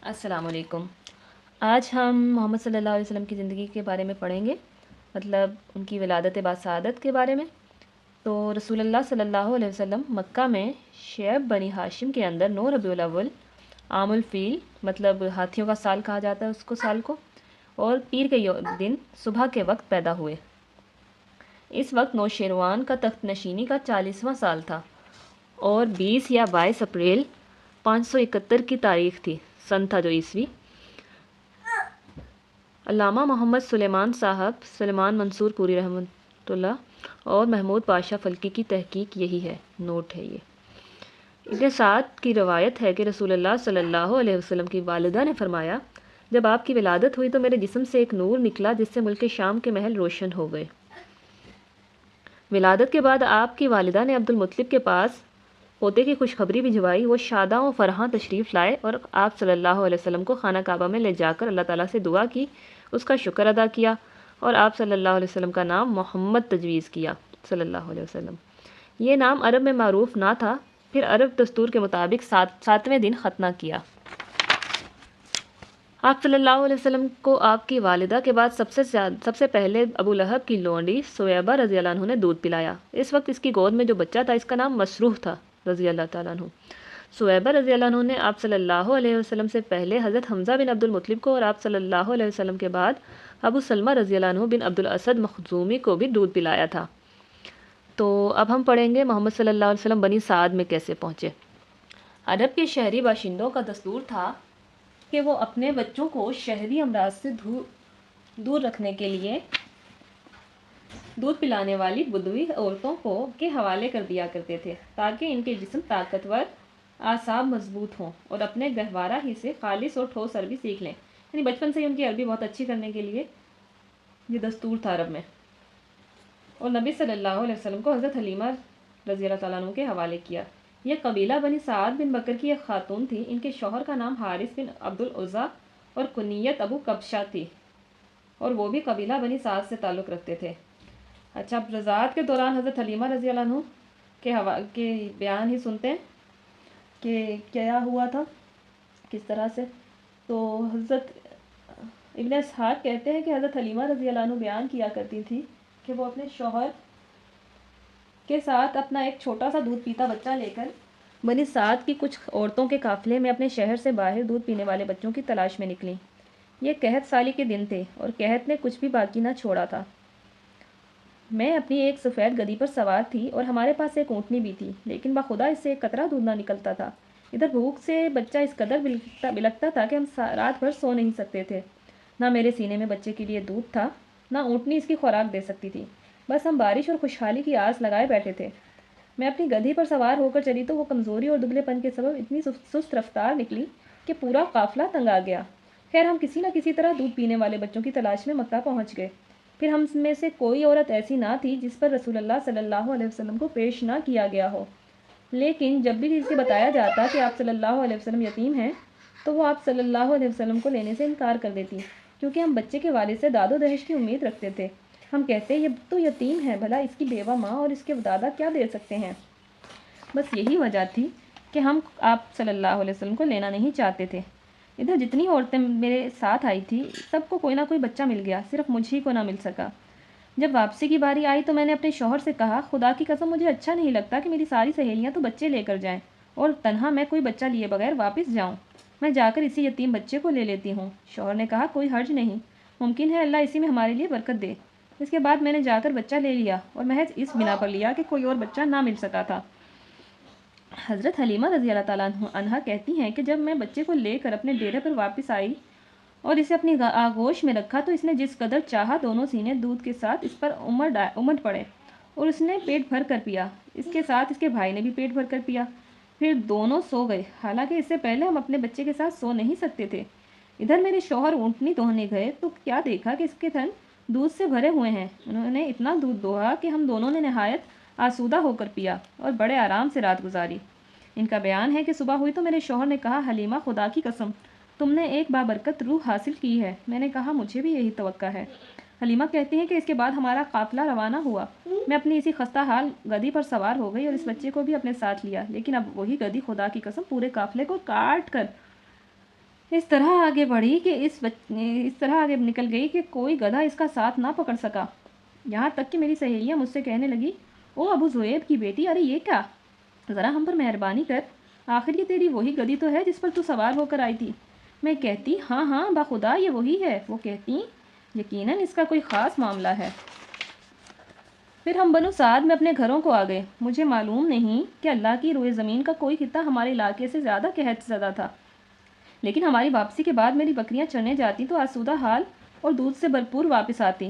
السلام علیکم۔ آج ہم محمد صلی اللہ علیہ وسلم کی زندگی کے بارے میں پڑھیں گے، مطلب ان کی ولادت باسعادت کے بارے میں۔ تو رسول اللہ صلی اللہ علیہ وسلم مکہ میں شعیب بنی ہاشم کے اندر 9 ربیع الاول عام الفیل، مطلب ہاتھیوں کا سال کہا جاتا ہے اس کو سال کو، اور پیر کے دن صبح کے وقت پیدا ہوئے۔ اس وقت نوشیروان کا تخت نشینی کا 40واں سال تھا اور 20 یا 22 اپریل 571 کی تاریخ تھی، سن تھا جو عیسوی۔ علامہ محمد سلیمان صاحب، سلیمان منصور پوری رحمۃ اللہ اور محمود پاشا فلکی کی تحقیق یہی ہے، نوٹ ہے یہ۔ ابن سعد کی روایت ہے کہ رسول اللہ صلی اللہ علیہ وسلم کی والدہ نے فرمایا، جب آپ کی ولادت ہوئی تو میرے جسم سے ایک نور نکلا جس سے ملک شام کے محل روشن ہو گئے۔ ولادت کے بعد آپ کی والدہ نے عبد المطلب کے پاس پوتے کی خوشخبری بھجوائی۔ وہ شاداں و فرحاں تشریف لائے اور آپ صلی اللہ علیہ وسلم کو خانہ کعبہ میں لے جا کر اللہ تعالیٰ سے دعا کی، اس کا شکر ادا کیا اور آپ صلی اللہ علیہ وسلم کا نام محمد تجویز کیا صلی اللہ علیہ وسلم۔ یہ نام عرب میں معروف نہ تھا، پھر عرب دستور کے مطابق 7ویں دن ختنہ کیا۔ آپ صلی اللہ علیہ وسلم کو آپ کی والدہ کے بعد سب سے پہلے ابو لہب کی لونڈی سویبہ رضی اللہ عنہ نے دودھ پلایا۔ اس وقت اس کی گود میں جو بچہ تھا اس کا نام مسروح تھا رضی اللہ تعالیٰ عنہ۔ سویبہ رضی اللہ عنہ نے آپ صلی اللہ علیہ وسلم سے پہلے حضرت حمزہ بن عبد المطلب کو اور آپ صلی اللہ علیہ وسلم کے بعد ابو سلمہ رضی اللہ عنہ بن عبد الاسد مخزومی کو بھی دودھ پلایا تھا۔ تو اب ہم پڑھیں گے محمد صلی اللہ علیہ وسلم بنی سعد میں کیسے پہنچے۔ عرب کے شہری باشندوں کا دستور تھا کہ وہ اپنے بچوں کو شہری امراض سے دور رکھنے کے لیے دودھ پلانے والی بدوی عورتوں کے حوالے کر دیا کرتے تھے تاکہ ان کے جسم طاقتور، اعصاب مضبوط ہوں اور اپنے گہوارہ ہی سے خالص اور ٹھوس عربی سیکھ لیں۔ یعنی بچپن سے ہی ان کی عربی بہت اچھی کرنے کے لیے یہ دستور تھا عرب میں۔ اور نبی صلی اللہ علیہ وسلم کو حضرت حلیمہ رضی اللہ تعالیٰ عنہ کے حوالے کیا۔ یہ قبیلہ بنی سعد بن بکر کی ایک خاتون تھی۔ ان کے شوہر کا نام حارث بن عبد العزیٰ اور کنیت ابو کبشہ تھی، اور وہ بھی قبیلہ بنی سعد سے تعلق رکھتے تھے۔ اچھا، اب رضاعت کے دوران حضرت حلیمہ رضی اللہ عنہ کے بیان ہی سنتے ہیں کہ کیا ہوا تھا، کس طرح سے۔ تو حضرت ابن اسحاق کہتے ہیں کہ حضرت حلیمہ رضی اللہ عنہ بیان کیا کرتی تھی کہ وہ اپنے شوہر کے ساتھ اپنا ایک چھوٹا سا دودھ پیتا بچہ لے کر بنی سعد کی کچھ عورتوں کے قافلے میں اپنے شہر سے باہر دودھ پینے والے بچوں کی تلاش میں نکلیں۔ یہ قحط سالی کے دن تھے اور قحط نے کچھ بھی باقی نہ چھوڑا تھا۔ میں اپنی ایک سفید گدھی پر سوار تھی اور ہمارے پاس ایک اونٹنی بھی تھی، لیکن بخدا اس سے ایک قطرہ دودھ نہ نکلتا تھا۔ ادھر بھوک سے بچہ اس قدر بلکتا تھا کہ ہم رات بھر سو نہیں سکتے تھے۔ نہ میرے سینے میں بچے کے لیے دودھ تھا، نہ اونٹنی اس کی خوراک دے سکتی تھی۔ بس ہم بارش اور خوشحالی کی آس لگائے بیٹھے تھے۔ میں اپنی گدھی پر سوار ہو کر چلی تو وہ کمزوری اور دبلے پن کے سبب اتنی سست رفتار نکلی کہ پورا قافلہ تنگ آ گیا۔ خیر، ہم کسی نہ کسی طرح دودھ پینے والے بچوں کی تلاش میں مکہ پہنچ گئے۔ پھر ہم میں سے کوئی عورت ایسی نہ تھی جس پر رسول اللہ صلی اللہ علیہ وسلم کو پیش نہ کیا گیا ہو، لیکن جب بھی کسی سے بتایا جاتا کہ آپ صلی اللہ علیہ وسلم یتیم ہیں تو وہ آپ صلی اللہ علیہ وسلم کو لینے سے انکار کر دیتی، کیونکہ ہم بچے کے والد سے داد و دہش کی امید رکھتے تھے۔ ہم کہتے یہ تو یتیم ہے، بھلا اس کی بیوہ ماں اور اس کے دادا کیا دے سکتے ہیں۔ بس یہی وجہ تھی کہ ہم آپ صلی اللہ علیہ وسلم کو لینا نہیں چاہتے تھے۔ ادھر جتنی عورتیں میرے ساتھ آئی تھی سب کو کوئی نہ کوئی بچہ مل گیا، صرف مجھ ہی کو نہ مل سکا۔ جب واپسی کی باری آئی تو میں نے اپنے شوہر سے کہا، خدا کی قسم مجھے اچھا نہیں لگتا کہ میری ساری سہیلیاں تو بچے لے کر جائیں اور تنہا میں کوئی بچہ لیے بغیر واپس جاؤں۔ میں جا کر اسی یتیم بچے کو لے لیتی ہوں۔ شوہر نے کہا، کوئی حرج نہیں، ممکن ہے اللہ اسی میں ہمارے لیے برکت دے۔ اس کے بعد میں نے جا کر بچہ لے لیا اور محض اس بنا پر لیا کہ کوئی اور بچہ نہ مل سکا تھا۔ حضرت حلیمہ رضی اللہ تعالیٰ عنہا کہتی ہیں کہ جب میں بچے کو لے کر اپنے ڈیرے پر واپس آئی اور اسے اپنی آغوش میں رکھا تو اس نے جس قدر چاہا دونوں سینے دودھ کے ساتھ اس پر امٹ پڑے اور اس نے پیٹ بھر کر پیا۔ اس کے ساتھ اس کے بھائی نے بھی پیٹ بھر کر پیا، پھر دونوں سو گئے، حالانکہ اس سے پہلے ہم اپنے بچے کے ساتھ سو نہیں سکتے تھے۔ ادھر میرے شوہر اونٹنی دوہنے گئے تو کیا دیکھا کہ اس کے تھن دودھ سے بھرے ہوئے ہیں۔ انہوں نے اتنا دودھ دوہا کہ ہم دونوں نے نہایت آسودہ ہو کر پیا اور بڑے آرام سے رات گزاری۔ ان کا بیان ہے کہ صبح ہوئی تو میرے شوہر نے کہا، حلیمہ خدا کی قسم تم نے ایک بابرکت روح حاصل کی ہے۔ میں نے کہا، مجھے بھی یہی توقع ہے۔ حلیمہ کہتی ہیں کہ اس کے بعد ہمارا قافلہ روانہ ہوا۔ میں اپنی اسی خستہ حال گدھی پر سوار ہو گئی اور اس بچے کو بھی اپنے ساتھ لیا، لیکن اب وہی گدھی خدا کی قسم پورے قافلے کو کاٹ کر اس طرح آگے بڑھی کہ اس طرح آگے نکل گئی کہ کوئی گدھا اس کا ساتھ نہ پکڑ سکا، یہاں تک کہ میری سہیلیاں مجھ سے کہنے لگی، او ابو زویب کی بیٹی، ارے یہ کیا، ذرا ہم پر مہربانی کر، آخر یہ تیری وہی گدھی تو ہے جس پر تو سوار ہو کر آئی تھی؟ میں کہتی، ہاں ہاں باخدا یہ وہی ہے۔ وہ کہتی، یقیناً اس کا کوئی خاص معاملہ ہے۔ پھر ہم بنو سعد میں اپنے گھروں کو آ گئے۔ مجھے معلوم نہیں کہ اللہ کی روئے زمین کا کوئی خطہ ہمارے علاقے سے زیادہ قحط زدہ تھا، لیکن ہماری واپسی کے بعد میری بکریاں چرنے جاتی تو آسودہ حال اور دودھ سے بھرپور واپس آتی۔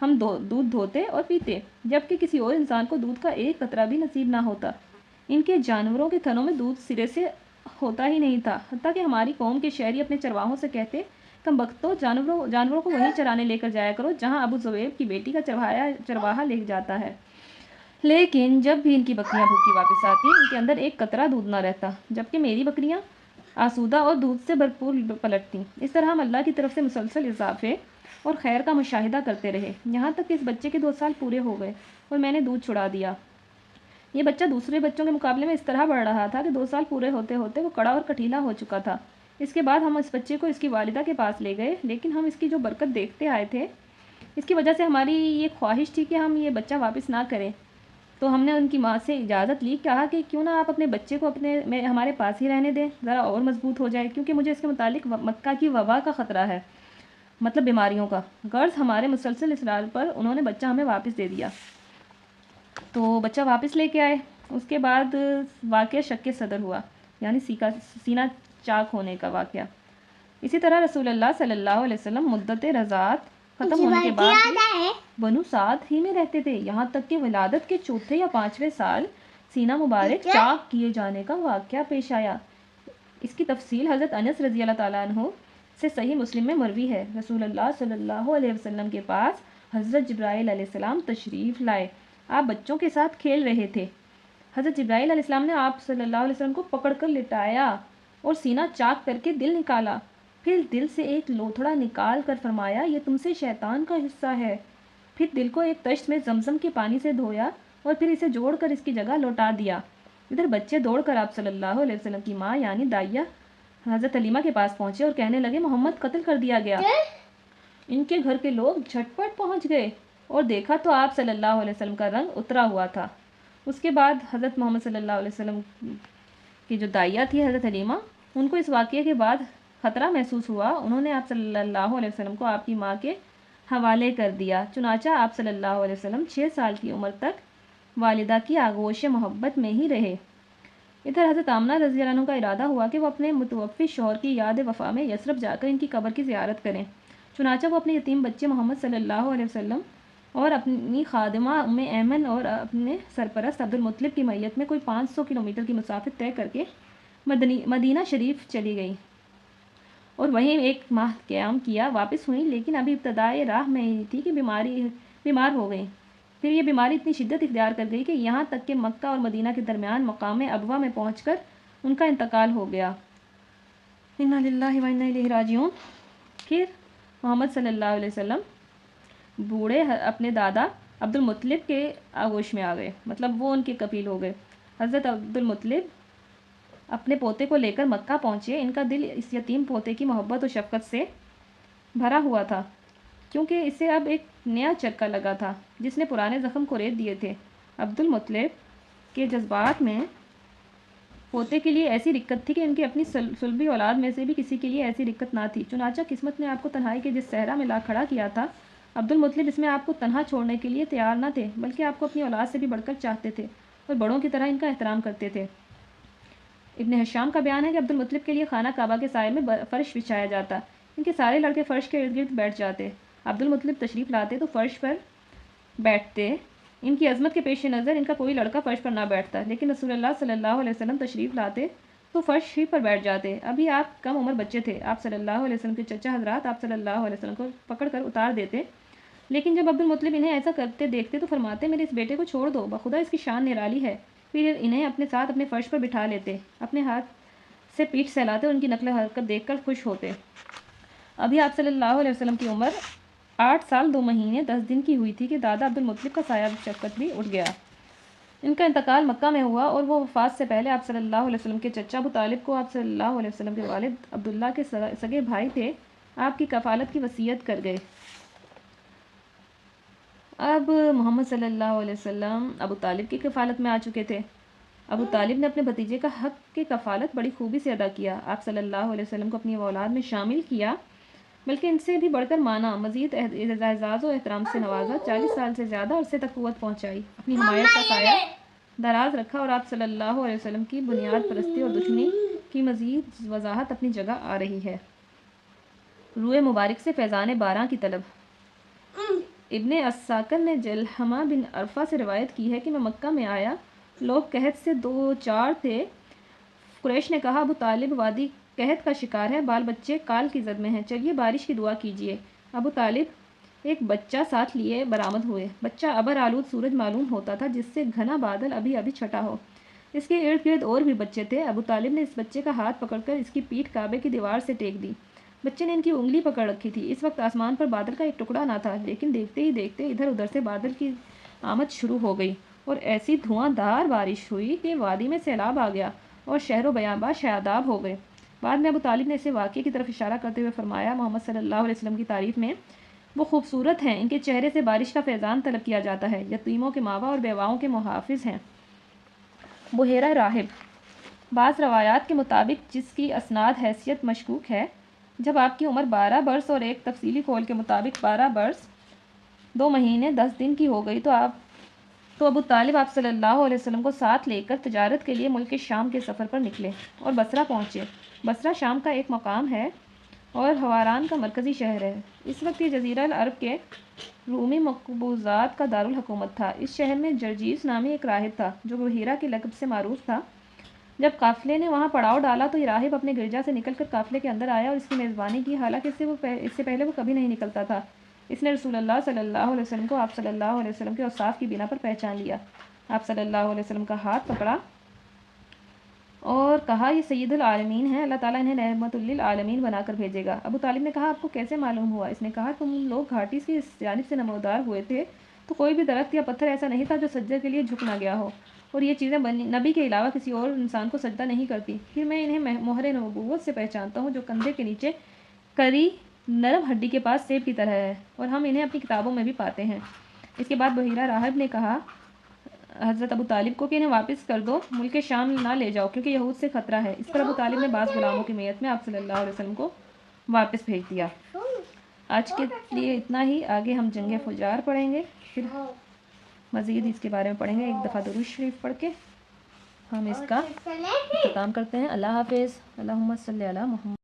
ہم دودھ دھوتے اور پیتے، جبکہ کسی اور انسان کو دودھ کا ایک قطرہ بھی نصیب نہ ہوتا۔ ان کے جانوروں کے تھنوں میں دودھ سرے سے ہوتا ہی نہیں تھا، حتیٰ کہ ہماری قوم کے شہری اپنے چرواہوں سے کہتے، کم بختو، جانوروں کو وہیں چرانے لے کر جایا کرو جہاں ابو زویب کی بیٹی کا چرواہا لے جاتا ہے۔ لیکن جب بھی ان کی بکریاں بھوکی واپس آتی، ان کے اندر ایک قطرہ دودھ نہ رہتا، جبکہ میری بکریاں آسودہ اور دودھ سے بھرپور پلٹتیں۔ اس طرح ہم اللہ کی طرف سے مسلسل اضافے اور خیر کا مشاہدہ کرتے رہے، یہاں تک کہ اس بچے کے 2 سال پورے ہو گئے اور میں نے دودھ چھڑا دیا۔ یہ بچہ دوسرے بچوں کے مقابلے میں اس طرح بڑھ رہا تھا کہ 2 سال پورے ہوتے ہوتے وہ کڑا اور کٹھیلا ہو چکا تھا۔ اس کے بعد ہم اس بچے کو اس کی والدہ کے پاس لے گئے، لیکن ہم اس کی جو برکت دیکھتے آئے تھے، اس کی وجہ سے ہماری یہ خواہش تھی کہ ہم یہ بچہ واپس نہ کریں، تو ہم نے ان کی ماں سے اجازت لی، کہا کہ کیوں نہ آپ اپنے بچے کو ہمارے پاس ہی رہنے دیں، ذرا اور مضبوط ہو جائے، کیونکہ مجھے اس کے متعلق مکہ کی وبا کا خطرہ ہے، مطلب بیماریوں کا۔ غرض ہمارے مسلسل اصرار پر انہوں نے بچہ ہمیں واپس دے دیا، تو بچہ واپس لے کے آئے۔ اس کے بعد واقعہ شق صدر ہوا، یعنی سینہ چاک ہونے کا واقعہ۔ اسی طرح رسول اللہ صلی اللہ علیہ وسلم مدت رضاعت ختم ہونے کے بعد بنو سعد ہی میں رہتے تھے، یہاں تک کہ ولادت کے 4 یا 5ویں سال سینہ مبارک چاک کیے جانے کا واقعہ پیش آیا۔ اس کی تفصیل حضرت انس رضی اللہ تعالیٰ عنہ سے صحیح مسلم میں مروی ہے۔ رسول اللہ صلی اللہ علیہ وسلم کے پاس حضرت جبرائیل علیہ السلام تشریف لائے، آپ بچوں کے ساتھ کھیل رہے تھے۔ حضرت جبرائیل علیہ السلام نے آپ صلی اللہ علیہ وسلم کو پکڑ کر لٹایا اور سینہ چاک کر کے دل نکالا، پھر دل سے ایک لوتھڑا نکال کر فرمایا، یہ تم سے شیطان کا حصہ ہے۔ پھر دل کو ایک تشت میں زمزم کے پانی سے دھویا اور پھر اسے جوڑ کر اس کی جگہ لوٹا دیا۔ ادھر بچے دوڑ کر آپ صلی اللہ علیہ وسلم کی ماں یعنی دائیہ حضرت حلیمہ کے پاس پہنچے اور کہنے لگے، محمد قتل کر دیا گیا۔ ان کے گھر کے لوگ جھٹ پٹ پہنچ گئے اور دیکھا تو آپ صلی اللہ علیہ وسلم کا رنگ اترا ہوا تھا۔ اس کے بعد حضرت محمد صلی اللہ علیہ وسلم کی جو دائیہ تھی حضرت حلیمہ، ان کو اس واقعے کے بعد خطرہ محسوس ہوا، انہوں نے آپ صلی اللہ علیہ وسلم کو آپ کی ماں کے حوالے کر دیا، چنانچہ آپ صلی اللہ علیہ وسلم 6 سال کی عمر تک والدہ کی آغوش محبت میں ہی رہے۔ ادھر حضرت آمنہ رضی اللہ عنہ کا ارادہ ہوا کہ وہ اپنے متوفی شوہر کی یاد وفا میں یثرب جا کر ان کی قبر کی زیارت کریں، چنانچہ وہ اپنے یتیم بچے محمد صلی اللہ علیہ وسلم اور اپنی خادمہ ام ایمن اور اپنے سرپرست عبد المطلب کی میت میں کوئی 500 کلومیٹر کی مسافت طے کر کے مدینہ شریف چلی گئی اور وہیں 1 ماہ قیام کیا، واپس ہوئیں، لیکن ابھی ابتدائے راہ میں ہی تھی کہ بیمار ہو گئیں۔ پھر یہ بیماری اتنی شدت اختیار کر گئی کہ یہاں تک کہ مکہ اور مدینہ کے درمیان مقام ابوا میں پہنچ کر ان کا انتقال ہو گیا۔ انا للہ و انا الیہ راجعون۔ پھر محمد صلی اللہ علیہ وسلم بوڑھے اپنے دادا عبد المطلب کے آغوش میں آ گئے، مطلب وہ ان کے کفیل ہو گئے۔ حضرت عبد المطلب اپنے پوتے کو لے کر مکہ پہنچے، ان کا دل اس یتیم پوتے کی محبت و شفقت سے بھرا ہوا تھا، کیونکہ اسے اب ایک نیا چرکا لگا تھا جس نے پرانے زخم کو ریت دیے تھے۔ عبد المطلب کے جذبات میں پوتے کے لیے ایسی رقت تھی کہ ان کی اپنی صلبی اولاد میں سے بھی کسی کے لیے ایسی رقت نہ تھی، چنانچہ قسمت نے آپ کو تنہائی کے جس صحرا میں لا کھڑا کیا تھا، عبد المطلب اس میں آپ کو تنہا چھوڑنے کے لیے تیار نہ تھے، بلکہ آپ کو اپنی اولاد سے بھی بڑھ کر چاہتے تھے اور بڑوں کی طرح ان کا احترام کرتے تھے۔ ابن حشام کا بیان ہے کہ عبد المطلب کے لیے خانہ کعبہ کے سائے میں فرش بچھایا جاتا، ان کے سارے لڑکے فرش کے ارد گرد بیٹھ جاتے، عبد المطلب تشریف لاتے تو فرش پر بیٹھتے، ان کی عظمت کے پیش نظر ان کا کوئی لڑکا فرش پر نہ بیٹھتا، لیکن رسول اللہ صلی اللہ علیہ وسلم تشریف لاتے تو فرش ہی پر بیٹھ جاتے۔ ابھی آپ کم عمر بچے تھے، آپ صلی اللہ علیہ وسلم کے چچا حضرات آپ صلی اللہ علیہ وسلم کو پکڑ کر اتار دیتے، لیکن جب عبد المطلب انہیں ایسا کرتے دیکھتے تو فرماتے، میرے اس بیٹے کو چھوڑ دو، بخدا اس کی شان نرالی ہے، پھر انہیں اپنے ساتھ اپنے فرش پر بٹھا لیتے، اپنے ہاتھ سے پیٹھ سہلاتے اور ان کی نقل و حرکت دیکھ کر خوش ہوتے۔ ابھی آپ صلی اللہ علیہ وسلم کی عمر 8 سال 2 مہینے 10 دن کی ہوئی تھی کہ دادا عبد المطلب کا سایہ شفقت بھی اٹھ گیا۔ ان کا انتقال مکہ میں ہوا اور وہ وفات سے پہلے آپ صلی اللہ علیہ وسلم کے چچا ابو طالب کو آپ صلی اللہ علیہ وسلم کے والد عبداللہ کے سگے بھائی تھے، آپ کی کفالت کی وصیت کر گئے۔ اب محمد صلی اللہ علیہ وسلم ابو طالب کی کفالت میں آ چکے تھے۔ ابو طالب نے اپنے بھتیجے کا حق کی کفالت بڑی خوبی سے ادا کیا، آپ صلی اللہ علیہ وسلم کو اپنی اولاد میں شامل کیا، بلکہ ان سے بھی بڑھ کر مانا، مزید اعزاز و احترام سے نوازا، 40 سال سے زیادہ عرصے تک قوت پہنچائی، اپنی حمایت کا سایہ دراز رکھا، اور آپ صلی اللہ علیہ وسلم کی بنیاد پرستی اور دشمنی کی مزید وضاحت اپنی جگہ آ رہی ہے۔ روئے مبارک سے فیضان باراں کی طلب۔ ابن عساکر نے جلحمہ بن عرفہ سے روایت کی ہے کہ میں مکہ میں آیا، لوگ قحط سے دو چار تھے۔ قریش نے کہا ابو طالب وادی قحط کا شکار ہے، بال بچے کال کی زد میں ہیں، چلیے بارش کی دعا کیجیے۔ ابو طالب ایک بچہ ساتھ لیے برآمد ہوئے۔ بچہ ابر آلود سورج معلوم ہوتا تھا جس سے گھنا بادل ابھی ابھی چھٹا ہو۔ اس کے ارد گرد اور بھی بچے تھے۔ ابو طالب نے اس بچے کا ہاتھ پکڑ کر اس کی پیٹھ کعبے کی دیوار سے ٹیک دی۔ بچے نے ان کی انگلی پکڑ رکھی تھی۔ اس وقت آسمان پر بادل کا ایک ٹکڑا نہ تھا، لیکن دیکھتے ہی دیکھتے ادھر ادھر سے بادل کی آمد شروع ہو گئی اور ایسی دھواں دار بارش ہوئی کہ وادی میں سیلاب آ گیا اور شہر و بیاباں شاداب ہو گئے۔ بعد میں ابو طالب نے اسے واقعے کی طرف اشارہ کرتے ہوئے فرمایا، محمد صلی اللہ علیہ وسلم کی تعریف میں وہ خوبصورت ہیں، ان کے چہرے سے بارش کا فیضان طلب کیا جاتا ہے، یتیموں کے ماوا اور بیواؤں کے محافظ ہیں۔ بحیرہ راہب۔ بعض روایات کے مطابق، جس کی اسناد حیثیت مشکوک ہے، جب آپ کی عمر 12 برس اور ایک تفصیلی قول کے مطابق 12 برس 2 مہینے 10 دن کی ہو گئی تو ابو طالب آپ صلی اللہ علیہ وسلم کو ساتھ لے کر تجارت کے لیے ملک شام کے سفر پر نکلے اور بصرہ پہنچے۔ بصرہ شام کا ایک مقام ہے اور حواران کا مرکزی شہر ہے۔ اس وقت یہ جزیرہ العرب کے رومی مقبوضات کا دارالحکومت تھا۔ اس شہر میں جرجیس نامی ایک راہب تھا جو بحیرہ کے لقب سے معروف تھا۔ جب قافلے نے وہاں پڑاؤ ڈالا تو یہ راہب اپنے گرجا سے نکل کر قافلے کے اندر آیا اور اس کی میزبانی کی، حالانکہ اس سے پہلے وہ کبھی نہیں نکلتا تھا۔ اس نے رسول اللہ صلی اللہ علیہ وسلم کو آپ صلی اللہ علیہ وسلم کے اوصاف کی بنا پر پہچان لیا۔ آپ صلی اللہ علیہ وسلم کا ہاتھ پکڑا اور کہا، یہ سید العالمین ہیں، اللہ تعالیٰ انہیں رحمت للعالمین بنا کر بھیجے گا۔ ابو طالب نے کہا، آپ کو کیسے معلوم ہوا؟ اس نے کہا، تم لوگ گھاٹی کی اس جانب سے نمودار ہوئے تھے تو کوئی بھی درخت یا پتھر ایسا نہیں تھا جو سجدے کے لیے جھک نہ گیا ہو، اور یہ چیزیں نبی کے علاوہ کسی اور انسان کو سجدہ نہیں کرتی۔ پھر میں انہیں مہر نبوت سے پہچانتا ہوں جو کندھے کے نیچے کری نرم ہڈی کے پاس سیب کی طرح ہے، اور ہم انہیں اپنی کتابوں میں بھی پاتے ہیں۔ اس کے بعد بحیرہ راہب نے کہا حضرت ابو طالب کو کہ انہیں واپس کر دو، ملک شام نہ لے جاؤ کیونکہ یہود سے خطرہ ہے۔ اس پر ابو طالب نے بعض غلاموں کی میت میں آپ صلی اللہ علیہ وسلم کو واپس بھیج دیا۔ آج کے لیے اتنا ہی، آگے ہم جنگ فجار پڑھیں گے، پھر مزید اس کے بارے میں پڑھیں گے۔ ایک دفعہ درود شریف پڑھ کے ہم اس کا اختتام کرتے ہیں۔ اللہ حافظ۔ اللہم صلی علی محمد۔